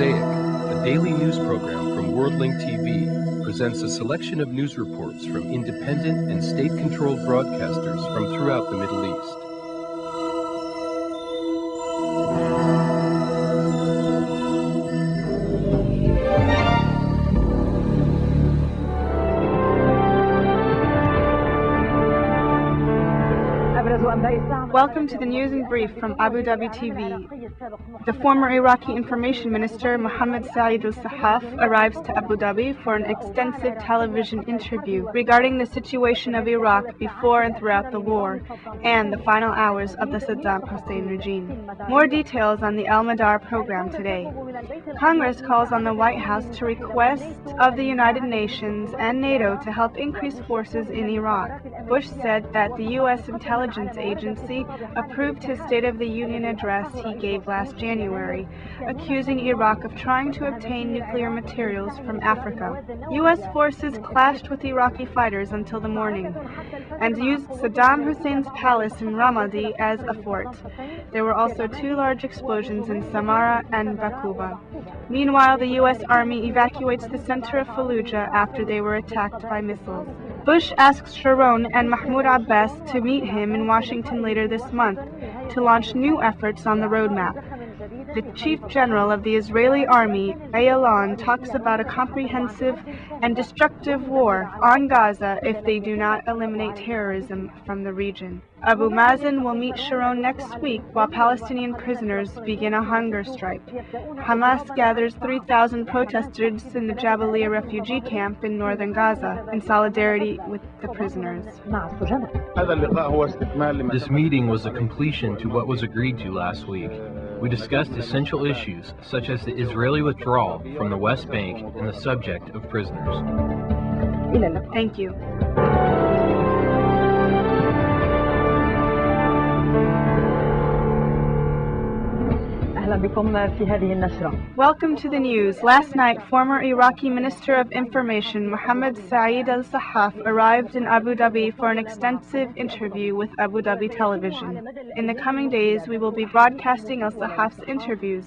Mosaic, a daily news program from Worldlink TV, presents a selection of news reports from independent and state-controlled broadcasters from throughout the Middle East. Welcome to the news and brief from Abu Dhabi TV. The former Iraqi Information Minister Mohammed Saeed al-Sahhaf arrives to Abu Dhabi for an extensive television interview regarding the situation of Iraq before and throughout the war and the final hours of the Saddam Hussein regime. More details on the Al Madar program today. Congress calls on the White House to request of the United Nations and NATO to help increase forces in Iraq. Bush said that the U.S. intelligence agency approved his State of the Union address he gave last January, accusing Iraq of trying to obtain nuclear materials from Africa. U.S. forces clashed with Iraqi fighters until the morning and used Saddam Hussein's palace in Ramadi as a fort. There were also two large explosions in Samarra and Bakuba. Meanwhile, the U.S. Army evacuates the center of Fallujah after they were attacked by missiles. Bush asks Sharon and Mahmoud Abbas to meet him in Washington later this month to launch new efforts on the roadmap. The Chief General of the Israeli Army, Ayalon, talks about a comprehensive and destructive war on Gaza if they do not eliminate terrorism from the region. Abu Mazen will meet Sharon next week while Palestinian prisoners begin a hunger strike. Hamas gathers 3,000 protesters in the Jabalia refugee camp in northern Gaza in solidarity with the prisoners. This meeting was a completion to what was agreed to last week. We discussed essential issues such as the Israeli withdrawal from the West Bank and the subject of prisoners. Thank you. Welcome to the news. Last night, former Iraqi Minister of Information Mohammed Saeed al-Sahhaf arrived in Abu Dhabi for an extensive interview with Abu Dhabi television. In the coming days, we will be broadcasting al-Sahhaf's interviews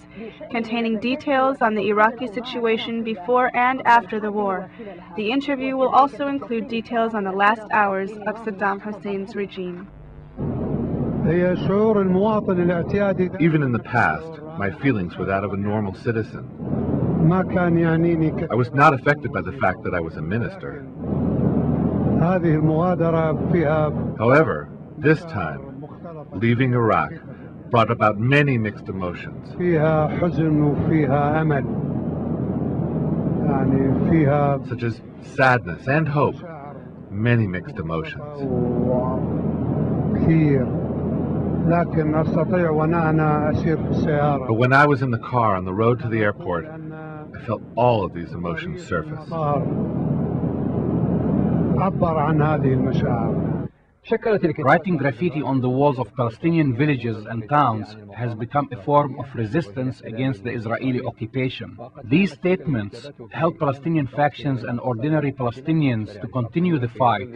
containing details on the Iraqi situation before and after the war. The interview will also include details on the last hours of Saddam Hussein's regime. Even in the past, my feelings were that of a normal citizen. I was not affected by the fact that I was a minister. However, this time, leaving Iraq brought about many mixed emotions. Such as sadness and hope, many mixed emotions. But when I was in the car on the road to the airport, I felt all of these emotions surface. Writing graffiti on the walls of Palestinian villages and towns has become a form of resistance against the Israeli occupation. These statements help Palestinian factions and ordinary Palestinians to continue the fight,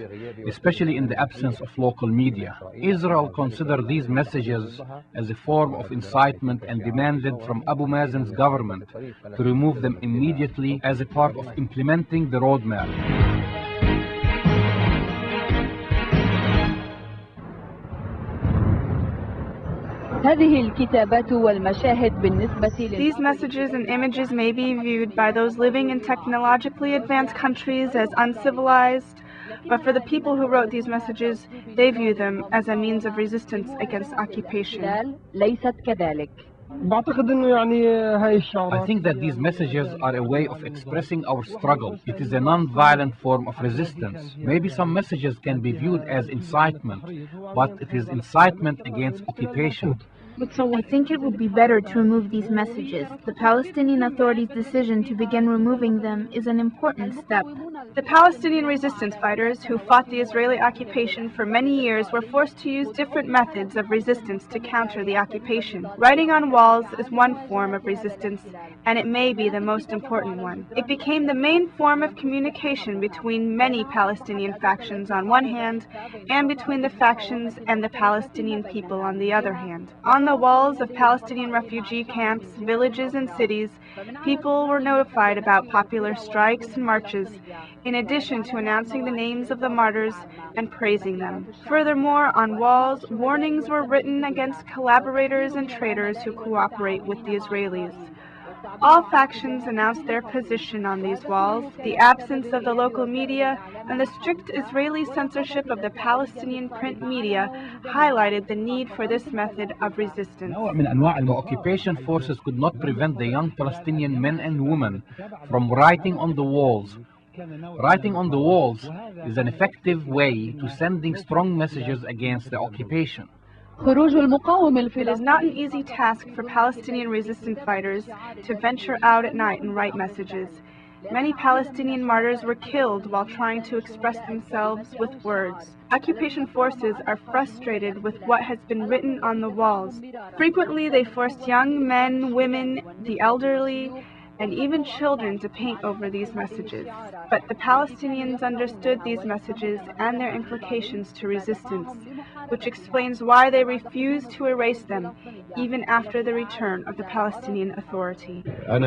especially in the absence of local media. Israel considered these messages as a form of incitement and demanded from Abu Mazen's government to remove them immediately as a part of implementing the roadmap. These messages and images may be viewed by those living in technologically advanced countries as uncivilized, but for the people who wrote these messages, they view them as a means of resistance against occupation. I think that these messages are a way of expressing our struggle. It is a non-violent form of resistance. Maybe some messages can be viewed as incitement, but it is incitement against occupation. I think it would be better to remove these messages. The Palestinian Authority's decision to begin removing them is an important step. The Palestinian resistance fighters who fought the Israeli occupation for many years were forced to use different methods of resistance to counter the occupation. Writing on walls is one form of resistance, and it may be the most important one. It became the main form of communication between many Palestinian factions on one hand, and between the factions and the Palestinian people on the other hand. On the walls of Palestinian refugee camps, villages, and cities, people were notified about popular strikes and marches, in addition to announcing the names of the martyrs and praising them. Furthermore, on walls, warnings were written against collaborators and traitors who cooperate with the Israelis. All factions announced their position on these walls. The absence of the local media and the strict Israeli censorship of the Palestinian print media highlighted the need for this method of resistance. The occupation forces could not prevent the young Palestinian men and women from writing on the walls. Writing on the walls is an effective way to sending strong messages against the occupation. It is not an easy task for Palestinian resistance fighters to venture out at night and write messages. Many Palestinian martyrs were killed while trying to express themselves with words. Occupation forces are frustrated with what has been written on the walls. Frequently, they forced young men, women, the elderly, and even children to paint over these messages. But the Palestinians understood these messages and their implications to resistance, which explains why they refused to erase them, even after the return of the Palestinian Authority. I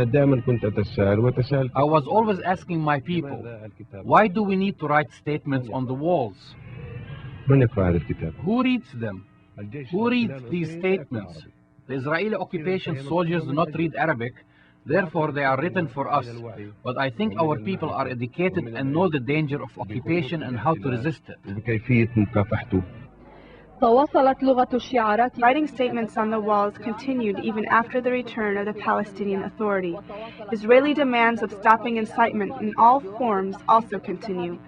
was always asking my people, why do we need to write statements on the walls? Who reads them? Who reads these statements? The Israeli occupation soldiers do not read Arabic, therefore they are written for us. But I think our people are educated and know the danger of occupation and how to resist it. Writing statements on the walls continued even after the return of the Palestinian Authority. Israeli demands of stopping incitement in all forms also continue.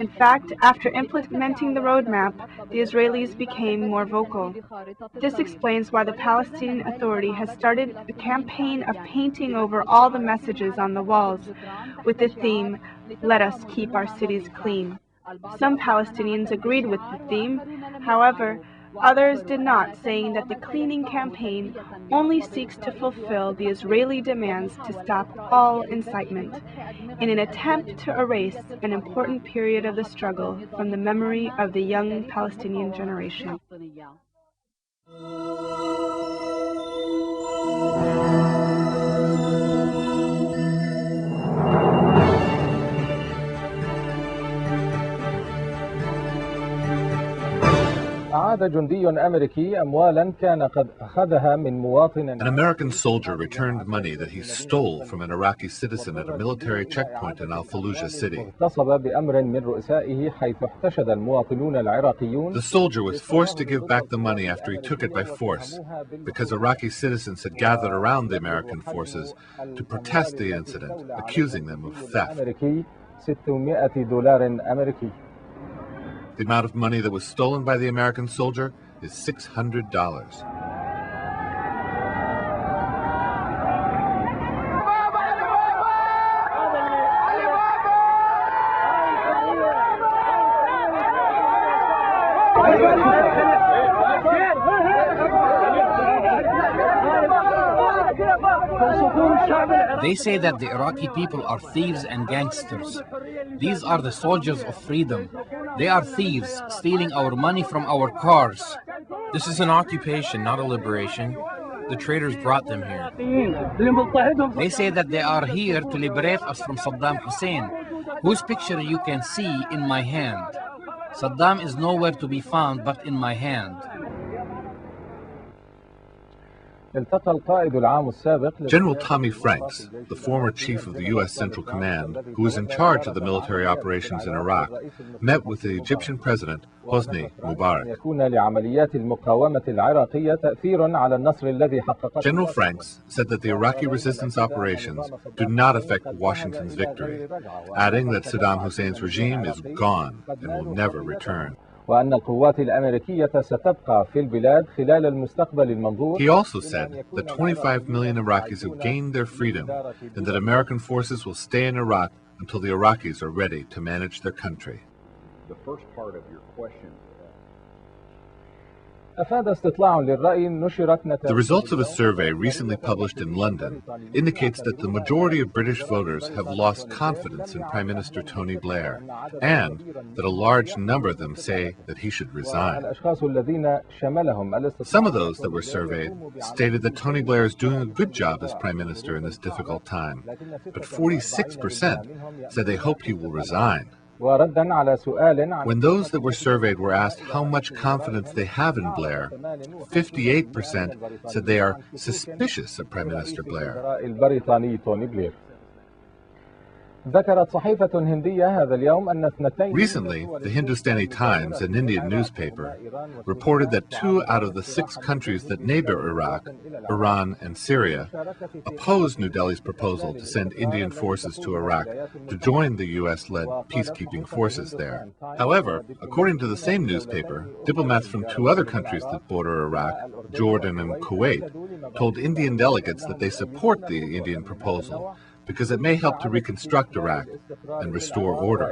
In fact, after implementing the roadmap, the Israelis became more vocal. This explains why the Palestinian Authority has started a campaign of painting over all the messages on the walls with the theme, "Let us keep our cities clean." Some Palestinians agreed with the theme. However, others did not, saying that the cleaning campaign only seeks to fulfill the Israeli demands to stop all incitement, in an attempt to erase an important period of the struggle from the memory of the young Palestinian generation. An American soldier returned money that he stole from an Iraqi citizen at a military checkpoint in Al-Fallujah city. The soldier was forced to give back the money after he took it by force, because Iraqi citizens had gathered around the American forces to protest the incident, accusing them of theft. The amount of money that was stolen by the American soldier is $600. They say that the Iraqi people are thieves and gangsters. These are the soldiers of freedom. They are thieves, stealing our money from our cars. This is an occupation, not a liberation. The traitors brought them here. They say that they are here to liberate us from Saddam Hussein, whose picture you can see in my hand. Saddam is nowhere to be found but in my hand. General Tommy Franks, the former chief of the U.S. Central Command, who was in charge of the military operations in Iraq, met with the Egyptian President, Hosni Mubarak. General Franks said that the Iraqi resistance operations do not affect Washington's victory, adding that Saddam Hussein's regime is gone and will never return. He also said that 25 million Iraqis have gained their freedom and that American forces will stay in Iraq until the Iraqis are ready to manage their country. The first part of your question, The results of a survey recently published in London indicates that the majority of British voters have lost confidence in Prime Minister Tony Blair, and that a large number of them say that he should resign. Some of those that were surveyed stated that Tony Blair is doing a good job as Prime Minister in this difficult time, but 46% said they hope he will resign. When those that were surveyed were asked how much confidence they have in Blair, 58% said they are suspicious of Prime Minister Blair. Recently, the Hindustani Times, an Indian newspaper, reported that 2 out of the 6 countries that neighbor Iraq, Iran and Syria, opposed New Delhi's proposal to send Indian forces to Iraq to join the U.S.-led peacekeeping forces there. However, according to the same newspaper, diplomats from 2 other countries that border Iraq, Jordan and Kuwait, told Indian delegates that they support the Indian proposal because it may help to reconstruct Iraq and restore order.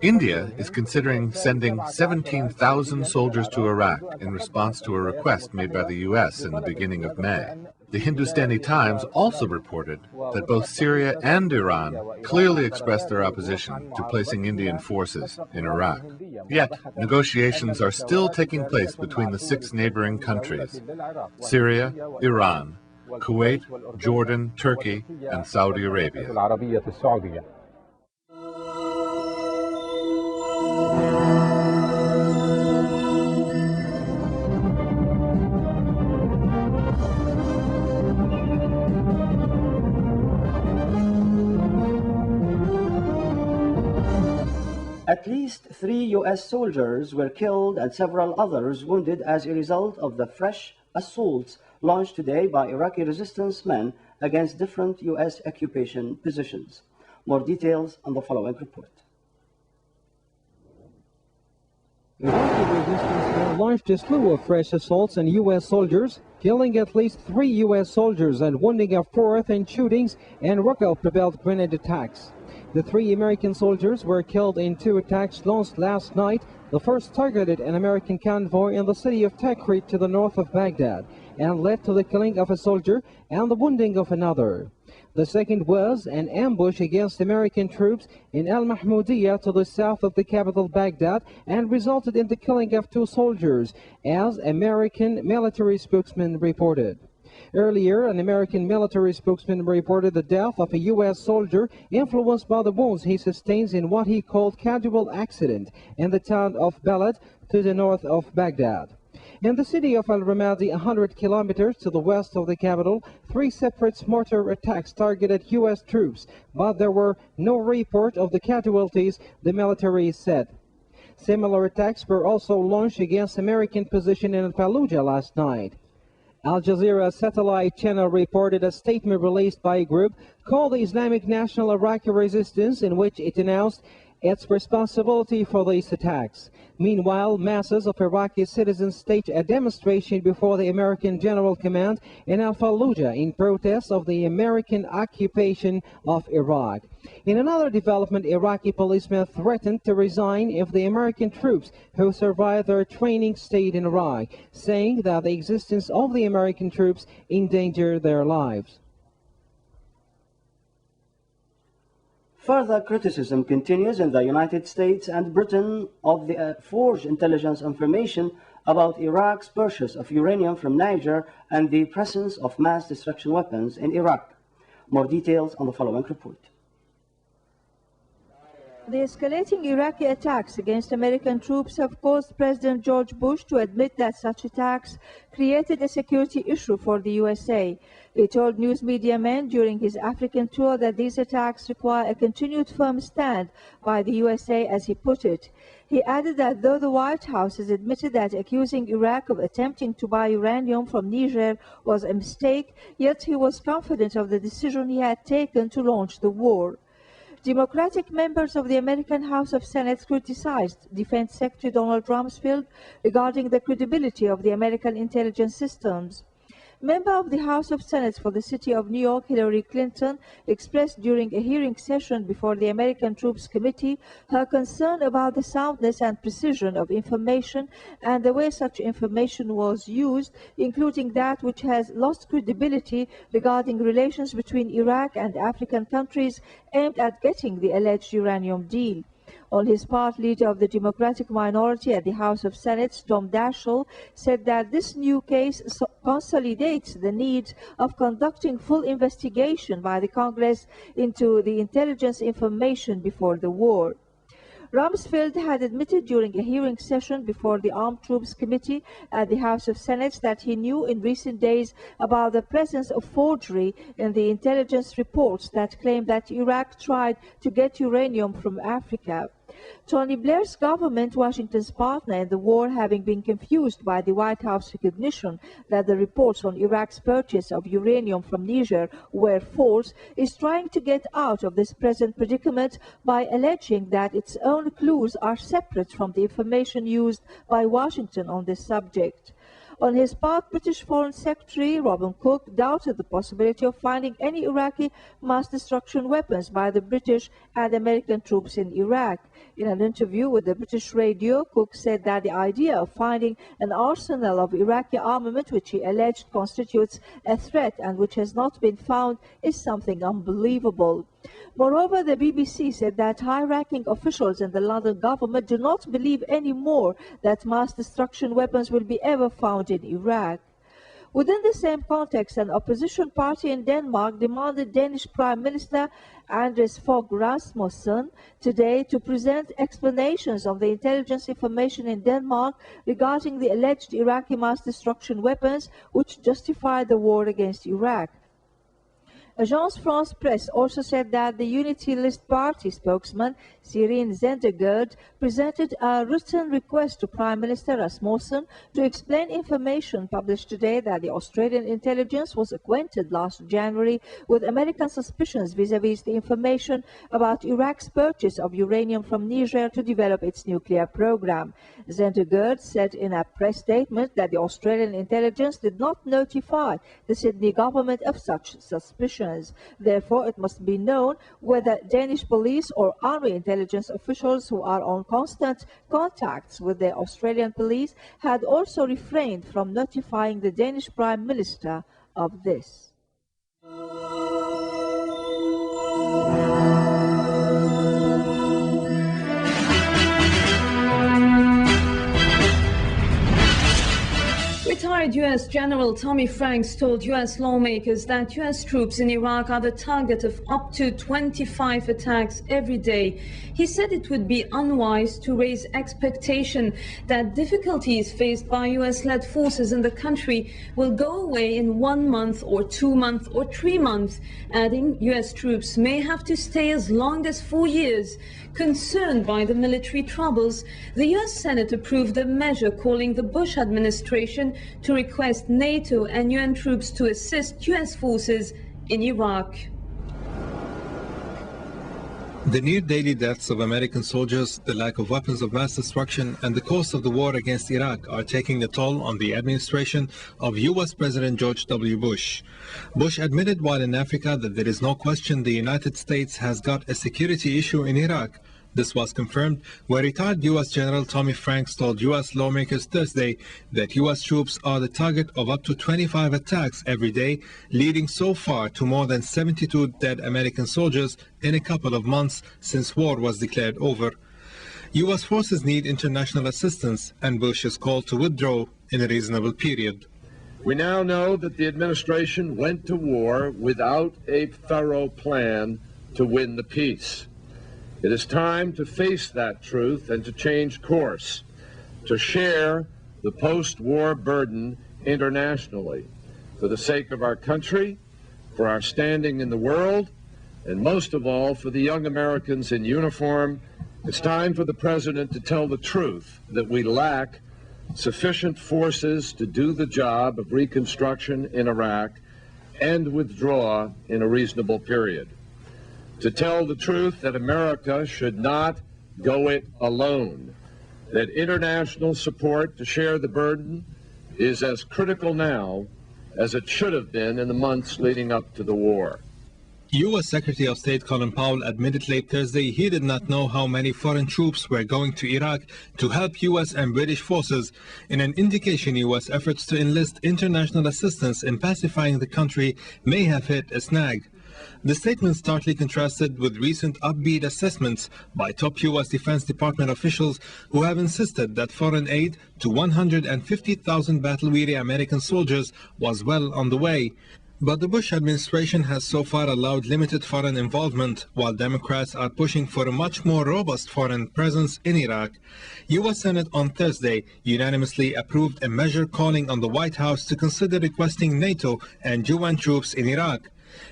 India is considering sending 17,000 soldiers to Iraq in response to a request made by the U.S. in the beginning of May. The Hindustani Times also reported that both Syria and Iran clearly expressed their opposition to placing Indian forces in Iraq. Yet, negotiations are still taking place between the 6 neighboring countries: Syria, Iran, Kuwait, Jordan, Turkey, and Saudi Arabia. At least 3 U.S. soldiers were killed and several others wounded as a result of the fresh assaults launched today by Iraqi resistance men against different U.S. occupation positions. More details on the following report. Iraqi resistance men launched a slew of fresh assaults on U.S. soldiers, killing at least 3 U.S. soldiers and wounding a 4th in shootings and rocket-propelled grenade attacks. The 3 American soldiers were killed in 2 attacks launched last night. The first targeted an American convoy in the city of Tikrit to the north of Baghdad and led to the killing of a soldier and the wounding of another. The second was an ambush against American troops in Al-Mahmudiyah to the south of the capital Baghdad and resulted in the killing of 2 soldiers, as American military spokesman reported. Earlier, an American military spokesman reported the death of a U.S. soldier influenced by the wounds he sustains in what he called casual accident in the town of Balad to the north of Baghdad. In the city of Al-Ramadi, 100 kilometers to the west of the capital, 3 separate mortar attacks targeted U.S. troops, but there were no report of the casualties, the military said. Similar attacks were also launched against American position in Fallujah last night. Al Jazeera satellite channel reported a statement released by a group called the Islamic National Iraqi Resistance, in which it announced its responsibility for these attacks. Meanwhile, masses of Iraqi citizens staged a demonstration before the American General Command in Al-Fallujah in protest of the American occupation of Iraq. In another development, Iraqi policemen threatened to resign if the American troops who survived their training stayed in Iraq, saying that the existence of the American troops endangered their lives. Further criticism continues in the United States and Britain of the forged intelligence information about Iraq's purchase of uranium from Niger and the presence of mass destruction weapons in Iraq. More details on the following report. The escalating Iraqi attacks against American troops have caused President George Bush to admit that such attacks created a security issue for the USA. He told news media men during his African tour that these attacks require a continued firm stand by the USA, as he put it. He added that though the White House has admitted that accusing Iraq of attempting to buy uranium from Niger was a mistake, yet he was confident of the decision he had taken to launch the war. Democratic members of the American House of Senate criticized Defense Secretary Donald Rumsfeld regarding the credibility of the American intelligence systems. Member of the House of Senate for the City of New York, Hillary Clinton, expressed during a hearing session before the American Troops Committee her concern about the soundness and precision of information and the way such information was used, including that which has lost credibility regarding relations between Iraq and African countries aimed at getting the alleged uranium deal. On his part, leader of the Democratic minority at the House of Senate, Tom Daschle, said that this new case consolidates the need of conducting full investigation by the Congress into the intelligence information before the war. Rumsfeld had admitted during a hearing session before the Armed Troops Committee at the House of Senate that he knew in recent days about the presence of forgery in the intelligence reports that claimed that Iraq tried to get uranium from Africa. Tony Blair's government, Washington's partner in the war, having been confused by the White House recognition that the reports on Iraq's purchase of uranium from Niger were false, is trying to get out of this present predicament by alleging that its own clues are separate from the information used by Washington on this subject. On his part, British Foreign Secretary Robin Cook doubted the possibility of finding any Iraqi mass destruction weapons by the British and American troops in Iraq. In an interview with the British radio, Cook said that the idea of finding an arsenal of Iraqi armament which he alleged constitutes a threat and which has not been found is something unbelievable. Moreover, the BBC said that high-ranking officials in the London government do not believe anymore that mass destruction weapons will be ever found in Iraq. Within the same context, an opposition party in Denmark demanded Danish Prime Minister Anders Fogh Rasmussen today to present explanations of the intelligence information in Denmark regarding the alleged Iraqi mass destruction weapons which justify the war against Iraq. Agence France-Presse also said that the Unity List Party spokesman, Cyrine Zendergaard, presented a written request to Prime Minister Rasmussen to explain information published today that the Australian intelligence was acquainted last January with American suspicions vis-à-vis the information about Iraq's purchase of uranium from Niger to develop its nuclear program. Zendergaard said in a press statement that the Australian intelligence did not notify the Sydney government of such suspicions. Therefore, it must be known whether Danish police or army intelligence officials who are on constant contacts with the Australian police had also refrained from notifying the Danish Prime Minister of this. Retired U.S. General Tommy Franks told U.S. lawmakers that U.S. troops in Iraq are the target of up to 25 attacks every day. He said it would be unwise to raise expectation that difficulties faced by U.S.-led forces in the country will go away in 1 month or 2 months or 3 months, adding U.S. troops may have to stay as long as 4 years. Concerned by the military troubles, the U.S. Senate approved a measure calling the Bush administration to request NATO and UN troops to assist U.S. forces in Iraq. The near-daily deaths of American soldiers, the lack of weapons of mass destruction, and the cost of the war against Iraq are taking a toll on the administration of U.S. President George W. Bush. Bush admitted while in Africa that there is no question the United States has got a security issue in Iraq. This was confirmed when retired U.S. General Tommy Franks told U.S. lawmakers Thursday that U.S. troops are the target of up to 25 attacks every day, leading so far to more than 72 dead American soldiers in a couple of months since war was declared over. U.S. forces need international assistance, and Bush is called to withdraw in a reasonable period. We now know that the administration went to war without a thorough plan to win the peace. It is time to face that truth and to change course, to share the post-war burden internationally for the sake of our country, for our standing in the world, and most of all for the young Americans in uniform. It's time for the President to tell the truth that we lack sufficient forces to do the job of reconstruction in Iraq and withdraw in a reasonable period. To tell the truth that America should not go it alone, that international support to share the burden is as critical now as it should have been in the months leading up to the war. U.S. Secretary of State Colin Powell admitted late Thursday he did not know how many foreign troops were going to Iraq to help U.S. and British forces, in an indication U.S. efforts to enlist international assistance in pacifying the country may have hit a snag. The statement starkly contrasted with recent upbeat assessments by top U.S. Defense Department officials who have insisted that foreign aid to 150,000 battle-weary American soldiers was well on the way. But the Bush administration has so far allowed limited foreign involvement, while Democrats are pushing for a much more robust foreign presence in Iraq. U.S. Senate on Thursday unanimously approved a measure calling on the White House to consider requesting NATO and UN troops in Iraq.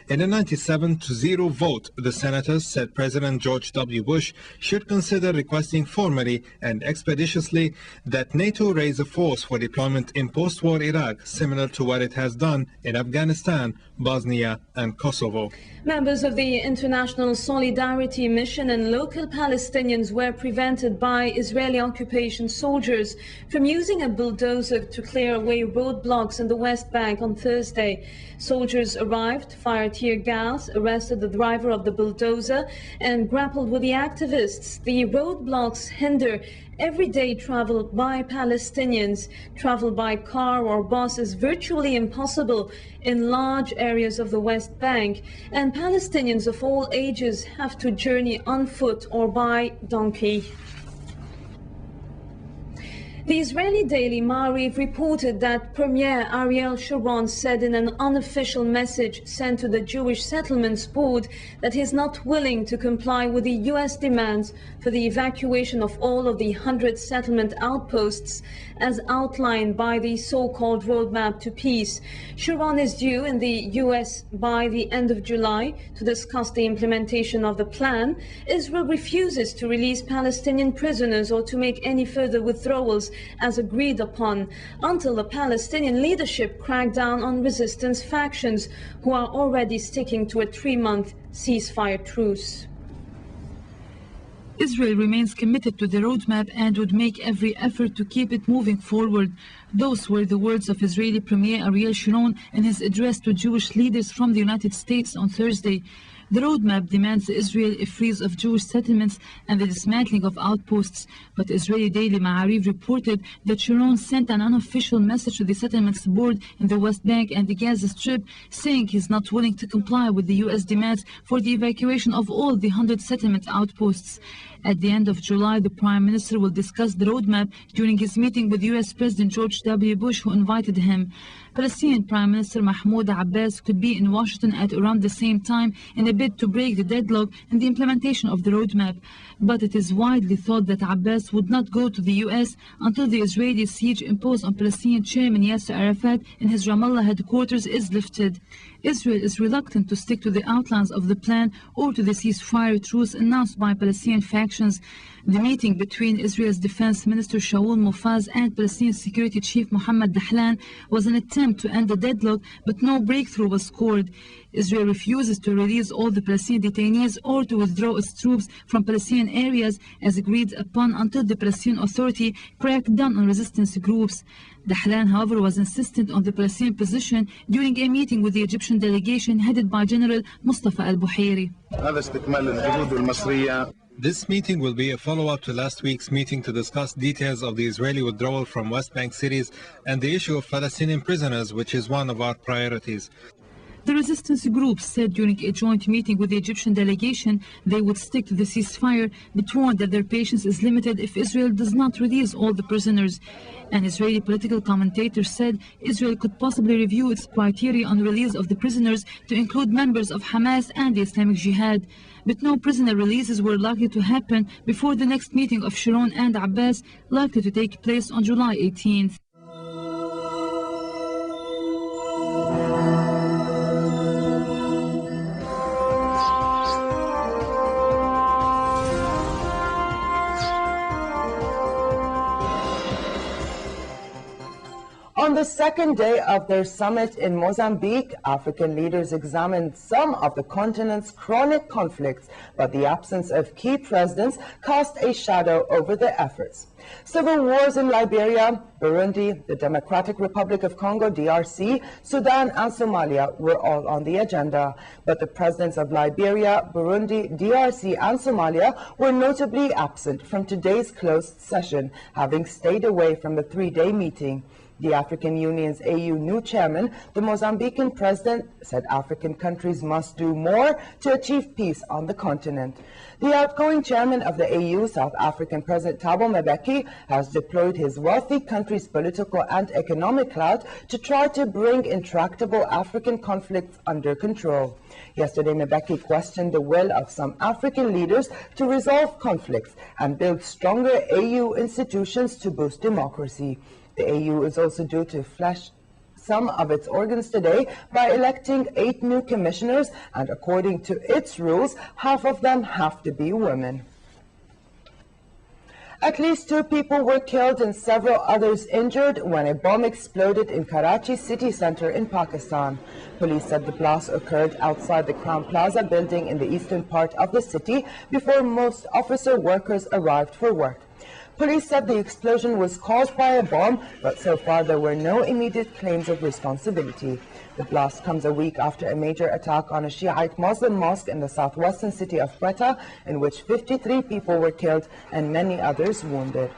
In a 97-0 vote, the senators said President George W. Bush should consider requesting formally and expeditiously that NATO raise a force for deployment in post-war Iraq, similar to what it has done in Afghanistan, Bosnia, and Kosovo. Members of the International Solidarity Mission and local Palestinians were prevented by Israeli occupation soldiers from using a bulldozer to clear away roadblocks in the West Bank on Thursday. Soldiers arrived, fired tear gas, arrested the driver of the bulldozer, and grappled with the activists. The roadblocks hinder everyday travel by Palestinians. Travel by car or bus is virtually impossible in large areas of the West Bank, and Palestinians of all ages have to journey on foot or by donkey. The Israeli daily Ma'ariv reported that Premier Ariel Sharon said in an unofficial message sent to the Jewish Settlements Board that he is not willing to comply with the U.S. demands for the evacuation of all of the 100 settlement outposts as outlined by the so-called Roadmap to Peace. Sharon is due in the U.S. by the end of July to discuss the implementation of the plan. Israel refuses to release Palestinian prisoners or to make any further withdrawals as agreed upon until the Palestinian leadership crack down on resistance factions who are already sticking to a 3-month ceasefire truce. Israel remains committed to the roadmap and would make every effort to keep it moving forward. Those were the words of Israeli Premier Ariel Sharon in his address to Jewish leaders from the United States on Thursday. The roadmap demands Israel a freeze of Jewish settlements and the dismantling of outposts, but Israeli daily Ma'ariv reported that Sharon sent an unofficial message to the Settlements Board in the West Bank and the Gaza Strip, saying he's not willing to comply with the U.S. demands for the evacuation of all the 100 settlement outposts. At the end of July, the Prime Minister will discuss the roadmap during his meeting with U.S. President George W. Bush, who invited him. Palestinian Prime Minister Mahmoud Abbas could be in Washington at around the same time in a bid to break the deadlock in the implementation of the roadmap. But it is widely thought that Abbas would not go to the U.S. until the Israeli siege imposed on Palestinian Chairman Yasser Arafat in his Ramallah headquarters is lifted. Israel is reluctant to stick to the outlines of the plan or to the ceasefire truce announced by Palestinian factions. The meeting between Israel's Defense Minister Shaul Mofaz and Palestinian Security Chief Mohammed Dahlan was an attempt to end the deadlock, but no breakthrough was scored. Israel refuses to release all the Palestinian detainees or to withdraw its troops from Palestinian areas as agreed upon until the Palestinian Authority cracked down on resistance groups. Dahlan, however, was insistent on the Palestinian position during a meeting with the Egyptian delegation headed by General Mustafa al-Buhairi. This meeting will be a follow-up to last week's meeting to discuss details of the Israeli withdrawal from West Bank cities and the issue of Palestinian prisoners, which is one of our priorities. The resistance groups said during a joint meeting with the Egyptian delegation they would stick to the ceasefire, but warned that their patience is limited if Israel does not release all the prisoners. An Israeli political commentator said Israel could possibly review its criteria on release of the prisoners to include members of Hamas and the Islamic Jihad. But no prisoner releases were likely to happen before the next meeting of Sharon and Abbas, likely to take place on July 18th. On the second day of their summit in Mozambique, African leaders examined some of the continent's chronic conflicts, but the absence of key presidents cast a shadow over their efforts. Civil wars in Liberia, Burundi, the Democratic Republic of Congo, DRC, Sudan, and Somalia were all on the agenda. But the presidents of Liberia, Burundi, DRC, and Somalia were notably absent from today's closed session, having stayed away from the three-day meeting. The African Union's AU new chairman, the Mozambican president, said African countries must do more to achieve peace on the continent. The outgoing chairman of the AU, South African President Thabo Mbeki, has deployed his wealthy country's political and economic clout to try to bring intractable African conflicts under control. Yesterday, Mbeki questioned the will of some African leaders to resolve conflicts and build stronger AU institutions to boost democracy. The AU is also due to flesh some of its organs today by electing 8 new commissioners, and according to its rules, half of them have to be women. At least 2 people were killed and several others injured when a bomb exploded in Karachi city center in Pakistan. Police said the blast occurred outside the Crown Plaza building in the eastern part of the city before most officer workers arrived for work. Police said the explosion was caused by a bomb, but so far there were no immediate claims of responsibility. The blast comes a week after a major attack on a Shiite Muslim mosque in the southwestern city of Quetta, in which 53 people were killed and many others wounded.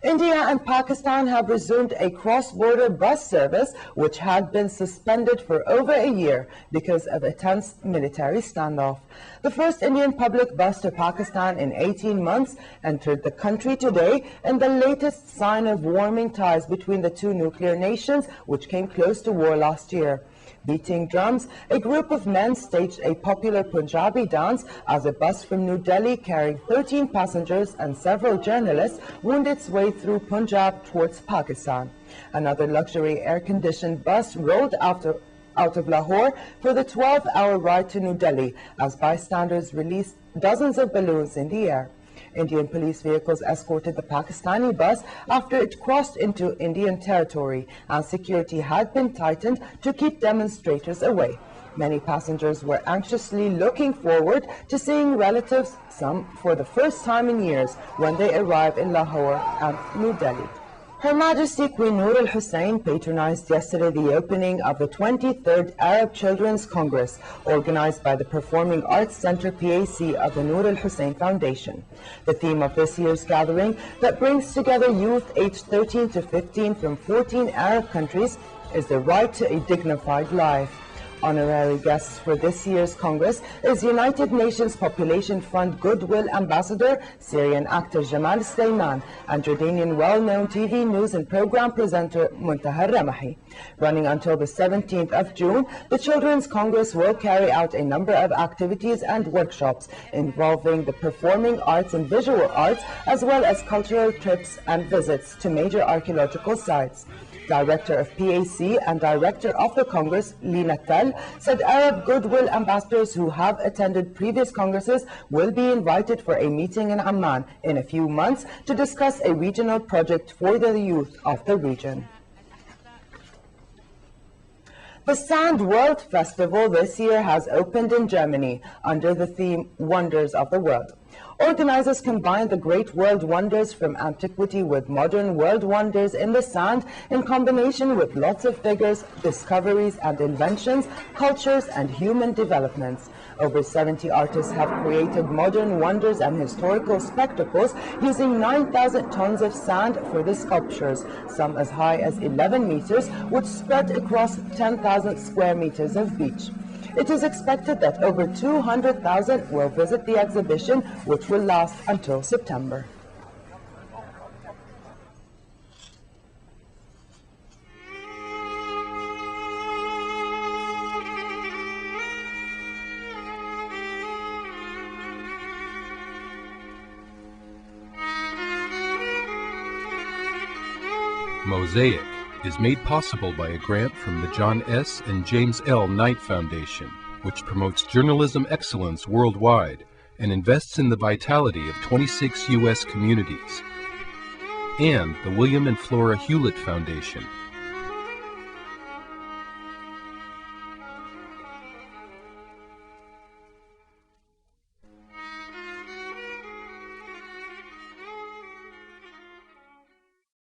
India and Pakistan have resumed a cross-border bus service which had been suspended for over a year because of a tense military standoff. The first Indian public bus to Pakistan in 18 months entered the country today, and the latest sign of warming ties between the two nuclear nations, which came close to war last year. Beating drums, a group of men staged a popular Punjabi dance as a bus from New Delhi carrying 13 passengers and several journalists wound its way through Punjab towards Pakistan. Another luxury air-conditioned bus rolled out of Lahore for the 12-hour ride to New Delhi as bystanders released dozens of balloons in the air. Indian police vehicles escorted the Pakistani bus after it crossed into Indian territory, and security had been tightened to keep demonstrators away. Many passengers were anxiously looking forward to seeing relatives, some for the first time in years, when they arrive in Lahore and New Delhi. Her Majesty Queen Noor al-Hussein patronized yesterday the opening of the 23rd Arab Children's Congress, organized by the Performing Arts Center PAC of the Noor al-Hussein Foundation. The theme of this year's gathering, that brings together youth aged 13 to 15 from 14 Arab countries, is the right to a dignified life. Honorary guests for this year's Congress is United Nations Population Fund Goodwill Ambassador, Syrian actor Jamal Sleiman, and Jordanian well-known TV news and program presenter Muntaha Ramahi. Running until the 17th of June, the Children's Congress will carry out a number of activities and workshops involving the performing arts and visual arts, as well as cultural trips and visits to major archaeological sites. Director of PAC and Director of the Congress, Lina Tell, said Arab Goodwill ambassadors who have attended previous Congresses will be invited for a meeting in Amman in a few months to discuss a regional project for the youth of the region. The Sand World Festival this year has opened in Germany under the theme Wonders of the World. Organizers combine the great world wonders from antiquity with modern world wonders in the sand, in combination with lots of figures, discoveries and inventions, cultures and human developments. Over 70 artists have created modern wonders and historical spectacles using 9,000 tons of sand for the sculptures, some as high as 11 meters, which spread across 10,000 square meters of beach. It is expected that over 200,000 will visit the exhibition, which will last until September. Mosaic is made possible by a grant from the John S. and James L. Knight Foundation, which promotes journalism excellence worldwide and invests in the vitality of 26 U.S. communities, and the William and Flora Hewlett Foundation,